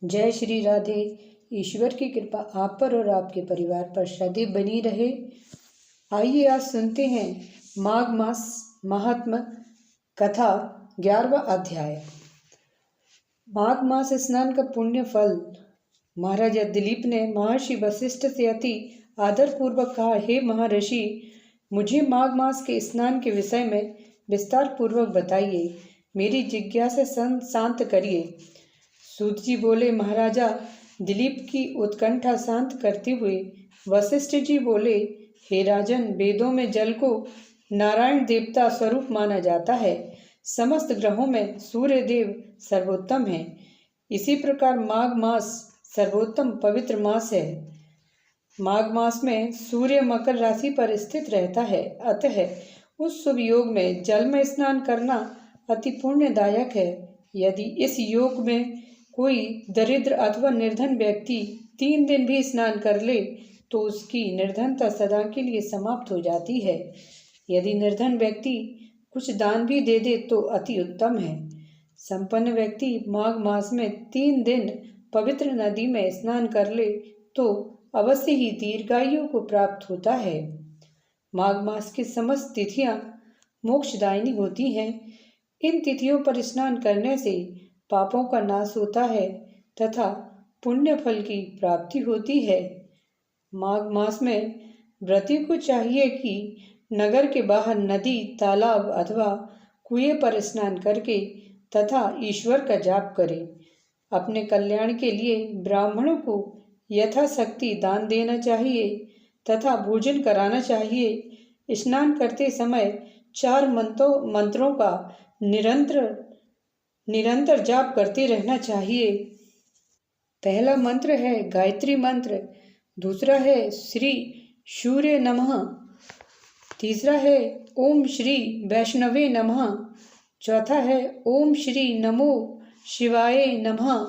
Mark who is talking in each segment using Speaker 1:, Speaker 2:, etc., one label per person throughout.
Speaker 1: जय श्री राधे। ईश्वर की कृपा आप पर और आपके परिवार पर सदैव बनी रहे। आइए आज सुनते हैं माघ मास महात्म कथा 11वां अध्याय। माघ मास स्नान का पुण्य फल। महाराजा दिलीप ने महर्षि वशिष्ठ से अति आदर पूर्वक कहा, हे महर्षि, मुझे माघ मास के स्नान के विषय में विस्तार पूर्वक बताइए, मेरी जिज्ञासा शांत करिए। सूत जी बोले, महाराजा दिलीप की उत्कंठा शांत करते हुए वशिष्ठ जी बोले, हे राजन, वेदों में जल को नारायण देवता स्वरूप माना जाता है। समस्त ग्रहों में सूर्य देव सर्वोत्तम है। इसी प्रकार माघ मास सर्वोत्तम पवित्र मास है। माघ मास में सूर्य मकर राशि पर स्थित रहता है, अतः उस शुभ योग में जल में स्नान करना अति पुण्यदायक है। यदि इस योग में कोई दरिद्र अथवा निर्धन व्यक्ति 3 दिन भी स्नान कर ले तो उसकी निर्धनता सदा के लिए समाप्त हो जाती है। यदि निर्धन व्यक्ति कुछ दान भी दे दे तो अति उत्तम है। संपन्न व्यक्ति माघ मास में 3 दिन पवित्र नदी में स्नान कर ले तो अवश्य ही दीर्घायु को प्राप्त होता है। माघ मास की समस्त तिथियां मोक्षदायिनी होती हैं। इन तिथियों पर स्नान करने से पापों का नाश होता है तथा पुण्य फल की प्राप्ति होती है। माघ मास में व्रती को चाहिए कि नगर के बाहर नदी, तालाब अथवा कुएं पर स्नान करके तथा ईश्वर का जाप करे। अपने कल्याण के लिए ब्राह्मणों को यथाशक्ति दान देना चाहिए तथा भोजन कराना चाहिए। स्नान करते समय 4 मंत्रों का निरंतर जाप करते रहना चाहिए। पहला मंत्र है गायत्री मंत्र, दूसरा है श्री सूर्य नमः, तीसरा है ओम श्री वैष्णवे नमः, चौथा है ओम श्री नमो शिवाय नमः।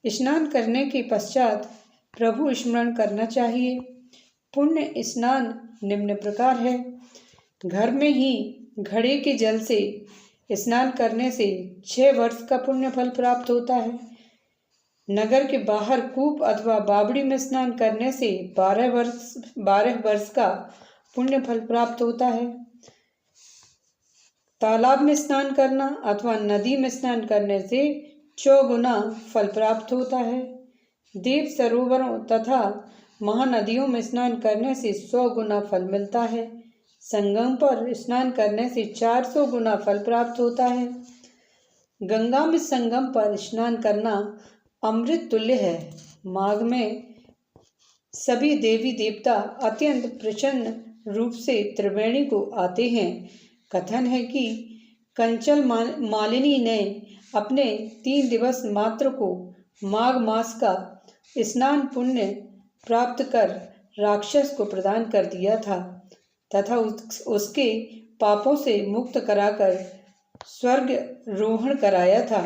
Speaker 1: स्नान करने के पश्चात प्रभु स्मरण करना चाहिए। पुण्य स्नान निम्न प्रकार है। घर में ही घड़े के जल से स्नान करने से 6 वर्ष का पुण्य फल प्राप्त होता है। नगर के बाहर कूप अथवा बावड़ी में स्नान करने से 12 वर्ष का पुण्य फल प्राप्त होता है। तालाब में स्नान करना अथवा नदी में स्नान करने से 4 गुना फल प्राप्त होता है। देव सरोवरों तथा महानदियों में स्नान करने से 100 गुना फल मिलता है। संगम पर स्नान करने से 400 गुना फल प्राप्त होता है। गंगा में संगम पर स्नान करना अमृत तुल्य है। माघ में सभी देवी देवता अत्यंत प्रसन्न रूप से त्रिवेणी को आते हैं। कथन है कि कंचन मालिनी ने अपने 3 दिवस मात्र को माघ मास का स्नान पुण्य प्राप्त कर राक्षस को प्रदान कर दिया था तथा उसके पापों से मुक्त कराकर स्वर्ग रोहण कराया था।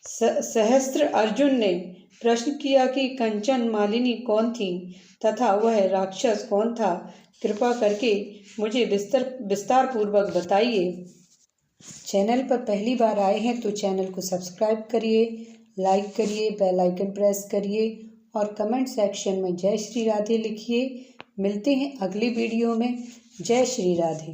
Speaker 1: सहस्त्र अर्जुन ने प्रश्न किया कि कंचन मालिनी कौन थी तथा वह राक्षस कौन था, कृपा करके मुझे विस्तार पूर्वक बताइए। चैनल पर पहली बार आए हैं तो चैनल को सब्सक्राइब करिए, लाइक करिए, बेल आइकन प्रेस करिए और कमेंट सेक्शन में जय श्री राधे लिखिए। मिलते हैं अगली वीडियो में। जय श्री राधे।